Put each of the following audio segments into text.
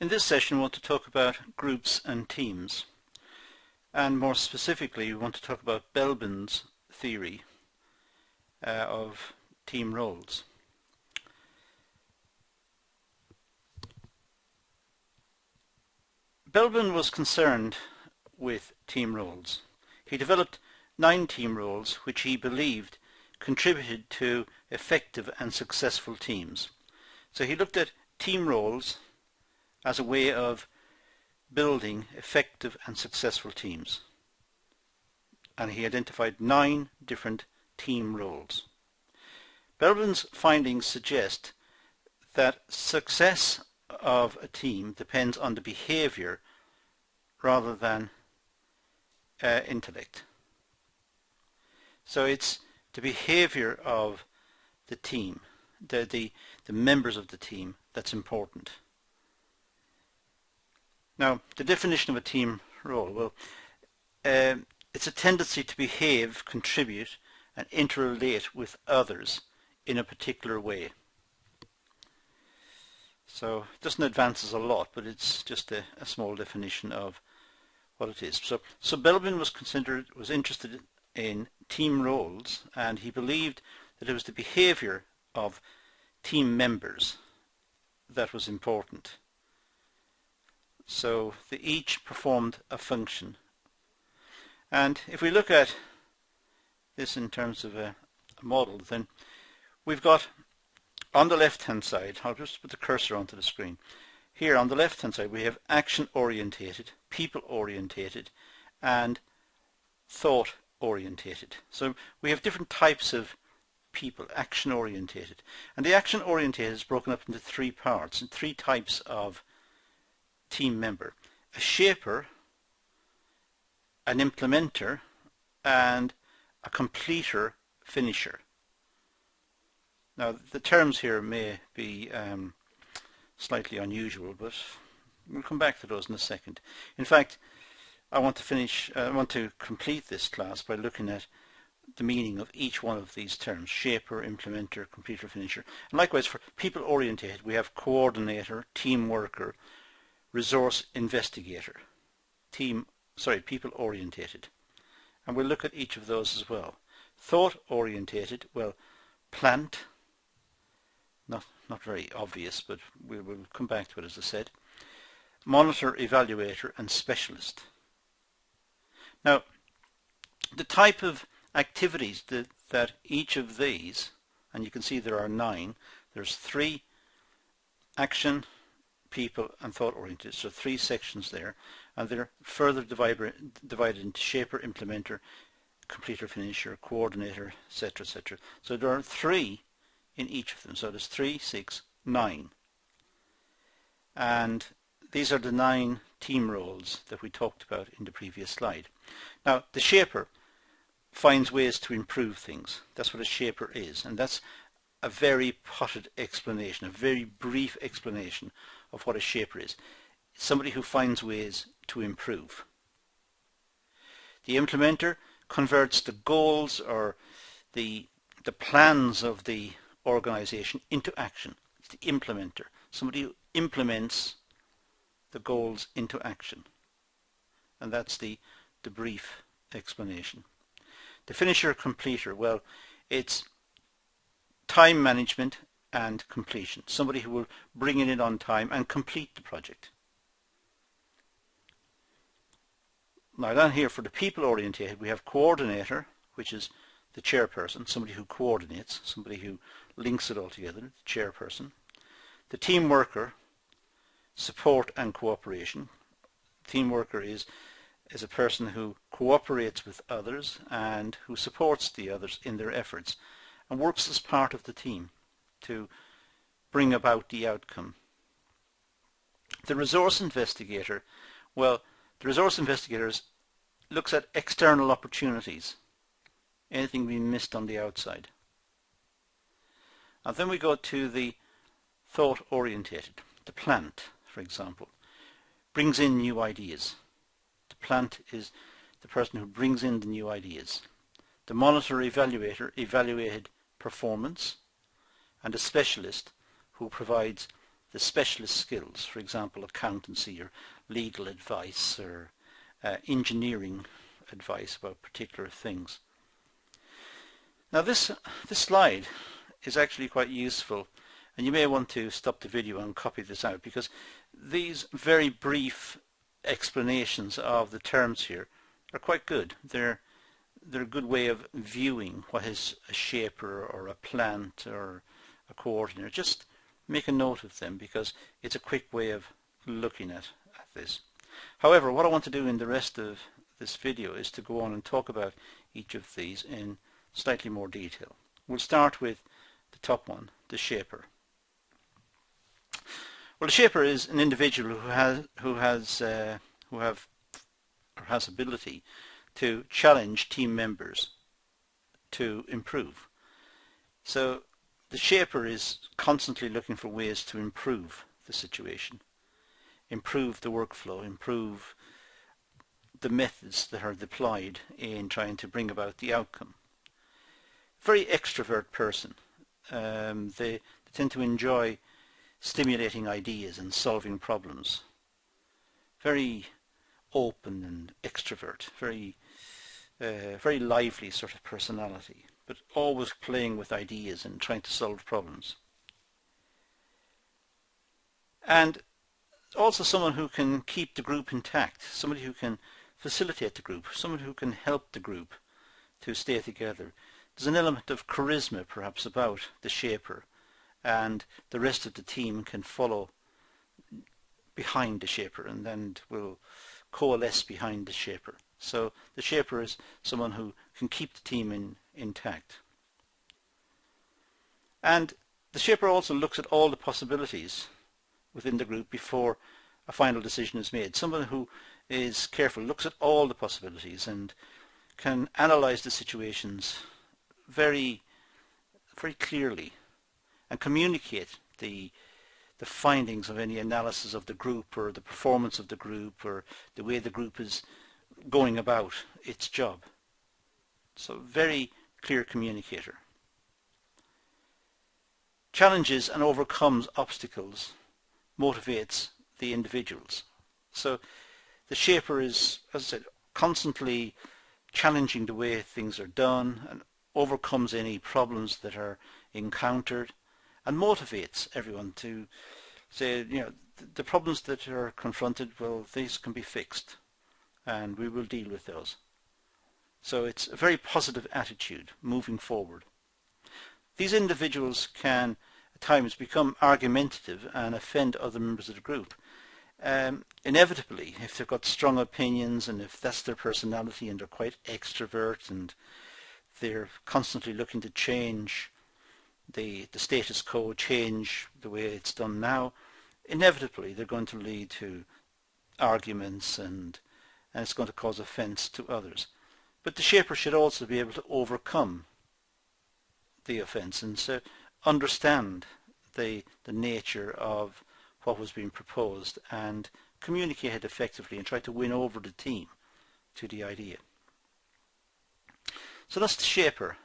In this session we want to talk about groups and teams, and more specifically we want to talk about Belbin's theory of team roles. Belbin was concerned with team roles. He developed 9 team roles which he believed contributed to effective and successful teams. So he looked at team roles as a way of building effective and successful teams. And he identified 9 different team roles. Belbin's findings suggest that success of a team depends on the behavior rather than intellect. So it's the behavior of the team, the members of the team, that's important. Now, the definition of a team role, well, it's a tendency to behave, contribute, and interrelate with others in a particular way. So it doesn't advance us a lot, but it's just a small definition of what it is. So Belbin was interested in team roles, and he believed that it was the behavior of team members that was important. So they each performed a function. And if we look at this in terms of a model, then we've got on the left hand side, I'll just put the cursor onto the screen. Here on the left hand side we have action orientated, people orientated, and thought orientated. So we have different types of people, action orientated. And the action orientated is broken up into 3 parts and 3 types of team member: a shaper, an implementer, and a completer finisher. Now the terms here may be slightly unusual, but we'll come back to those in a second. In fact, I want to complete this class by looking at the meaning of each one of these terms: shaper, implementer, completer, finisher. And likewise for people orientated we have coordinator, team worker, resource investigator. People orientated. And we'll look at each of those as well. Thought orientated, well, plant, not very obvious, but we'll come back to it as I said. Monitor, evaluator, and specialist. Now, the type of activities that each of these, and you can see there are 9, there's 3 action, people, and thought oriented, so 3 sections there, and they're further divided into shaper, implementer, completer, finisher, coordinator, etc., etc. So there are 3 in each of them. So there's 3, 6, 9. And these are the 9 team roles that we talked about in the previous slide. Now, the shaper finds ways to improve things. That's what a shaper is, and that's a very potted explanation, a very brief explanation of what a shaper is. Somebody who finds ways to improve. The implementer converts the goals or the plans of the organization into action. It's the implementer, somebody who implements the goals into action. And that's the brief explanation. The finisher, completer, well, it's time management and completion. Somebody who will bring it in on time and complete the project. Now down here for the people orientated we have coordinator, which is the chairperson, somebody who coordinates, somebody who links it all together, the chairperson. The team worker, support and cooperation. Team worker is a person who cooperates with others and who supports the others in their efforts and works as part of the team to bring about the outcome. The resource investigator, well, the resource investigator looks at external opportunities, anything being missed on the outside. And then we go to the thought orientated. The plant, for example, brings in new ideas. The plant is the person who brings in the new ideas. The monitor evaluator evaluated performance, and a specialist who provides the specialist skills, for example accountancy or legal advice or engineering advice about particular things. Now this slide is actually quite useful, and you may want to stop the video and copy this out, because these very brief explanations of the terms here are quite good. They're a good way of viewing what is a shaper or a plant or a coordinator. Just make a note of them, because it's a quick way of looking at this. However, what I want to do in the rest of this video is to go on and talk about each of these in slightly more detail. We'll start with the top one, the shaper. Well, the shaper is an individual who has ability to challenge team members to improve. So the shaper is constantly looking for ways to improve the situation, improve the workflow, improve the methods that are deployed in trying to bring about the outcome. Very extrovert person. They tend to enjoy stimulating ideas and solving problems. Very open and extrovert, very lively sort of personality, but always playing with ideas and trying to solve problems. And also someone who can keep the group intact, somebody who can facilitate the group, someone who can help the group to stay together. There's an element of charisma perhaps about the shaper, and the rest of the team can follow behind the shaper and then will coalesce behind the shaper. So the shaper is someone who can keep the team intact. And the shaper also looks at all the possibilities within the group before a final decision is made. Someone who is careful, looks at all the possibilities and can analyze the situations very clearly and communicate the findings of any analysis of the group or the performance of the group or the way the group is going about its job. So very clear communicator. Challenges and overcomes obstacles, motivates the individuals. So the shaper is, as I said, constantly challenging the way things are done and overcomes any problems that are encountered and motivates everyone to say, you know, the problems that are confronted, well, these can be fixed and we will deal with those. So it's a very positive attitude moving forward. These individuals can at times become argumentative and offend other members of the group. Inevitably, if they've got strong opinions and if that's their personality and they're quite extrovert and they're constantly looking to change the status quo, change the way it's done now, inevitably they're going to lead to arguments and it's going to cause offence to others. But the shaper should also be able to overcome the offence and so understand the nature of what was being proposed and communicate it effectively and try to win over the team to the idea. So that's the shaper.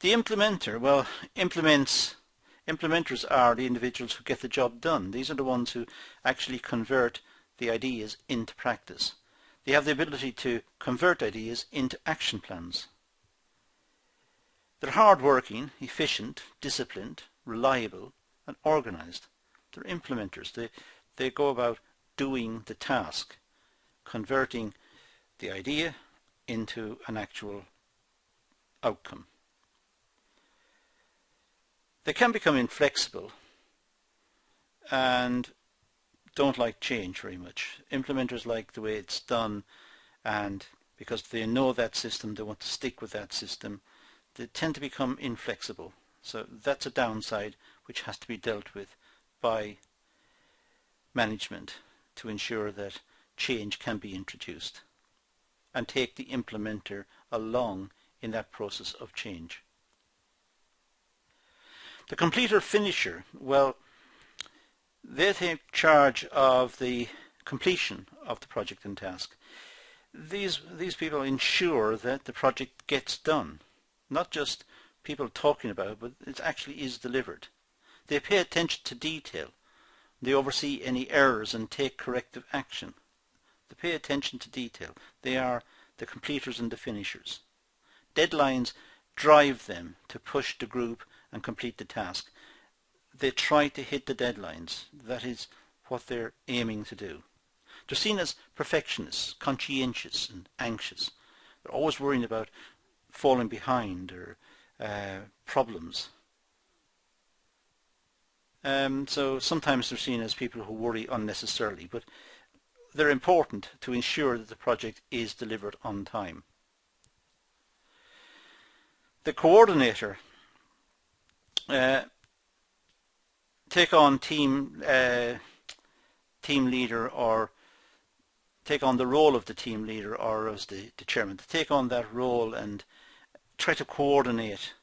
The implementer, well, implementers are the individuals who get the job done. These are the ones who actually convert the ideas into practice. They have the ability to convert ideas into action plans. They're hard-working, efficient, disciplined, reliable, and organized. They're implementers. They go about doing the task, converting the idea into an actual outcome. They can become inflexible and don't like change very much. Implementers like the way it's done, and because they know that system, they want to stick with that system. They tend to become inflexible. So that's a downside which has to be dealt with by management to ensure that change can be introduced and take the implementer along in that process of change. The completer finisher, well, they take charge of the completion of the project and task. These people ensure that the project gets done, not just people talking about it, but it actually is delivered. They pay attention to detail. They oversee any errors and take corrective action. They pay attention to detail. They are the completers and the finishers. Deadlines drive them to push the group and complete the task. They try to hit the deadlines. That is what they're aiming to do. They're seen as perfectionists, conscientious and anxious. They're always worrying about falling behind or problems. So sometimes they're seen as people who worry unnecessarily, but they're important to ensure that the project is delivered on time. The coordinator take on team leader, or take on the role of the team leader, or as the chairman, to take on that role and try to coordinate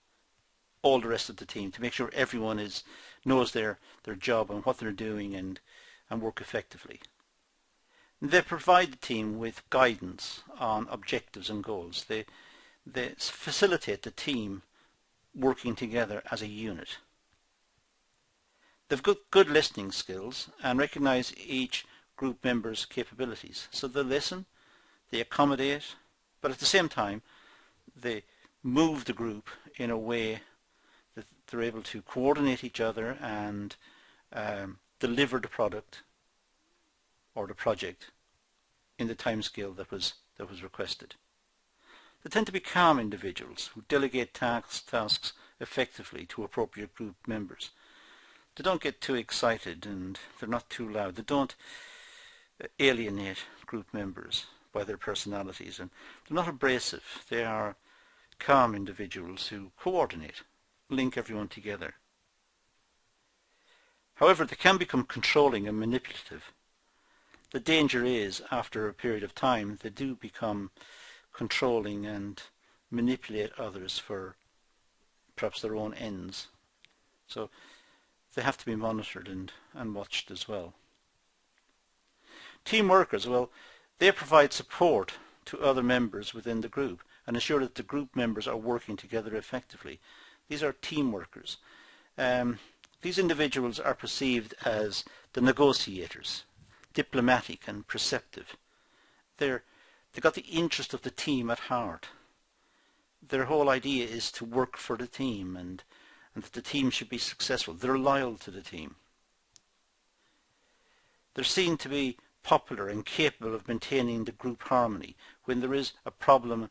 all the rest of the team to make sure everyone knows their job and what they're doing and work effectively. They provide the team with guidance on objectives and goals. They facilitate the team working together as a unit. They've got good listening skills and recognize each group member's capabilities. So they listen, they accommodate, but at the same time they move the group in a way that they're able to coordinate each other and deliver the product or the project in the timescale that was requested. They tend to be calm individuals who delegate tasks effectively to appropriate group members. They don't get too excited and they're not too loud. They don't alienate group members by their personalities, and they're not abrasive. They are calm individuals who coordinate, link everyone together. However, they can become controlling and manipulative. The danger is, after a period of time, they do become controlling and manipulate others for perhaps their own ends. So they have to be monitored and watched as well. Team workers, well, they provide support to other members within the group and ensure that the group members are working together effectively. These are team workers. These individuals are perceived as the negotiators, diplomatic and perceptive. They've got the interest of the team at heart. Their whole idea is to work for the team and that the team should be successful. They're loyal to the team. They're seen to be popular and capable of maintaining the group harmony. When there is a problem,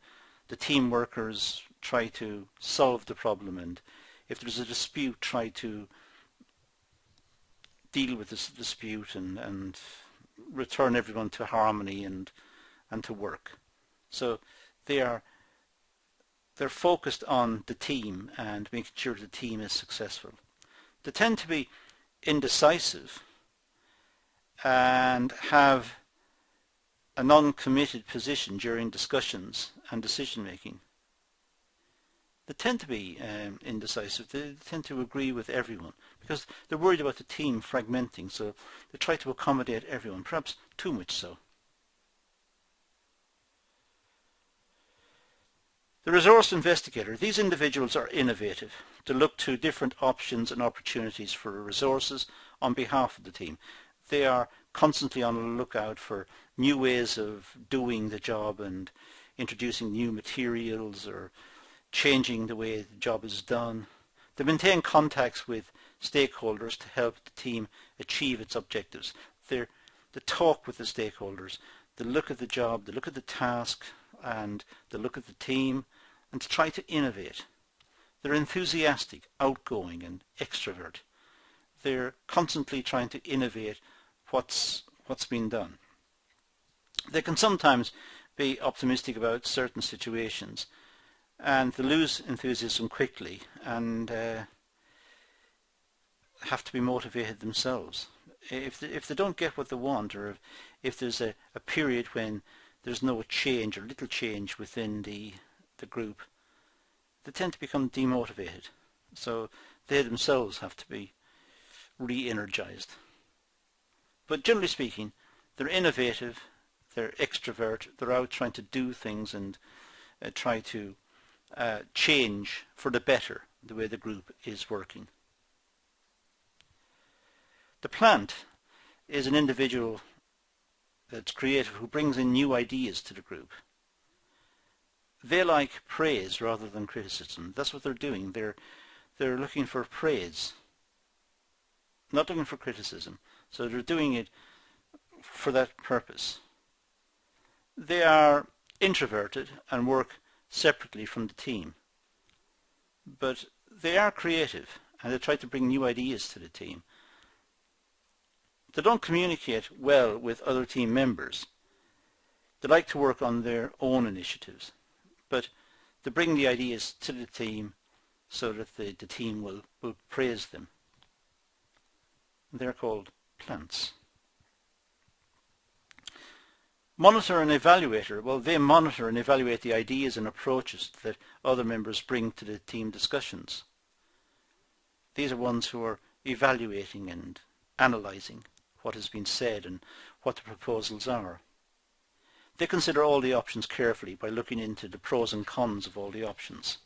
the team workers try to solve the problem, and if there's a dispute, try to deal with this dispute and return everyone to harmony and to work. So they're focused on the team and making sure the team is successful. They tend to be indecisive and have a non-committed position during discussions and decision making. They tend to be indecisive. They tend to agree with everyone because they're worried about the team fragmenting, so they try to accommodate everyone, perhaps too much so. The resource investigator. These individuals are innovative. They look to different options and opportunities for resources on behalf of the team. They are constantly on the lookout for new ways of doing the job and introducing new materials or changing the way the job is done. They maintain contacts with stakeholders to help the team achieve its objectives. They talk with the stakeholders. They look at the job, they look at the task, and they look at the team and to try to innovate. They're enthusiastic, outgoing and extrovert. They're constantly trying to innovate what's been done. They can sometimes be optimistic about certain situations and they lose enthusiasm quickly and have to be motivated themselves. If they don't get what they want, or if there's a period when there's no change or little change within the group, they tend to become demotivated. So they themselves have to be re-energized. But generally speaking, they're innovative, they're extrovert, they're out trying to do things and try to change for the better the way the group is working. The plant. is an individual that's creative who brings in new ideas to the group. They like praise rather than criticism. That's what they're doing. They're looking for praise, not looking for criticism. So they're doing it for that purpose. They are introverted and work separately from the team, but they are creative and they try to bring new ideas to the team. They don't communicate well with other team members. They like to work on their own initiatives, but they bring the ideas to the team so that the team will praise them. They're called plants. Monitor and evaluator. Well, they monitor and evaluate the ideas and approaches that other members bring to the team discussions. These are ones who are evaluating and analysing what has been said and what the proposals are. They consider all the options carefully by looking into the pros and cons of all the options.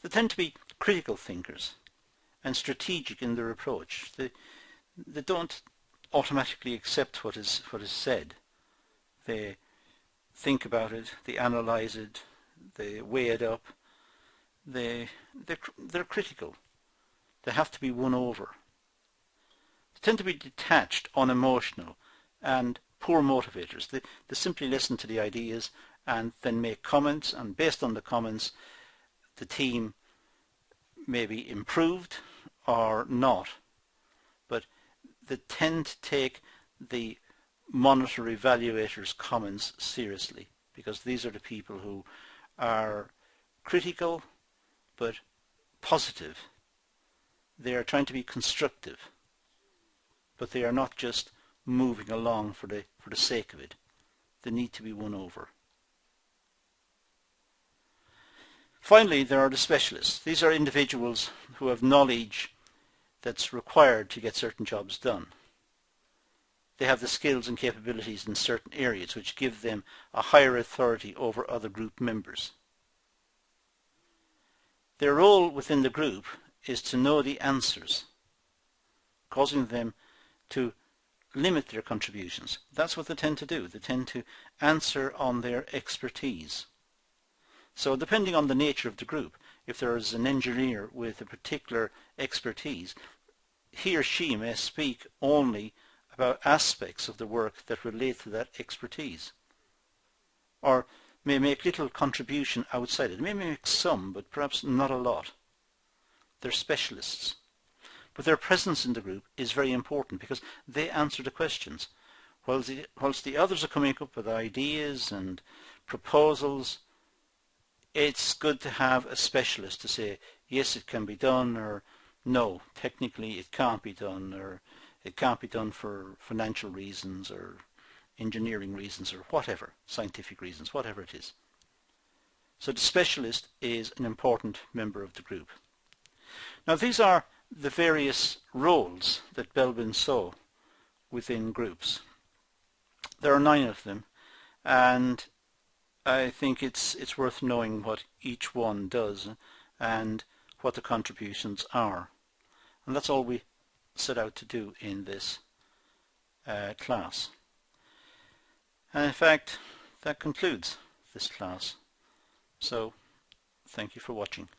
They tend to be critical thinkers and strategic in their approach. They don't automatically accept what is said. They think about it, they analyse it, they weigh it up. They're critical. They have to be won over. They tend to be detached, unemotional, and poor motivators. They simply listen to the ideas and then make comments, and based on the comments the team may be improved or not. But they tend to take the monitor evaluators' comments seriously, because these are the people who are critical but positive. They are trying to be constructive, but they are not just moving along for the sake of it. They need to be won over. Finally, there are the specialists. These are individuals who have knowledge that's required to get certain jobs done. They have the skills and capabilities in certain areas which give them a higher authority over other group members. Their role within the group is to know the answers, causing them to limit their contributions. That's what they tend to do. They tend to answer on their expertise. So depending on the nature of the group, if there is an engineer with a particular expertise, he or she may speak only about aspects of the work that relate to that expertise, or may make little contribution outside it. They may make some, but perhaps not a lot. They're specialists. But their presence in the group is very important because they answer the questions. Whilst the others are coming up with ideas and proposals, it's good to have a specialist to say, yes, it can be done, or no, technically it can't be done, or it can't be done for financial reasons or engineering reasons or whatever, scientific reasons, whatever it is. So the specialist is an important member of the group. Now these are the various roles that Belbin saw within groups. There are 9 of them, and I think it's worth knowing what each one does and what the contributions are. And that's all we set out to do in this class. And in fact, that concludes this class. So, thank you for watching.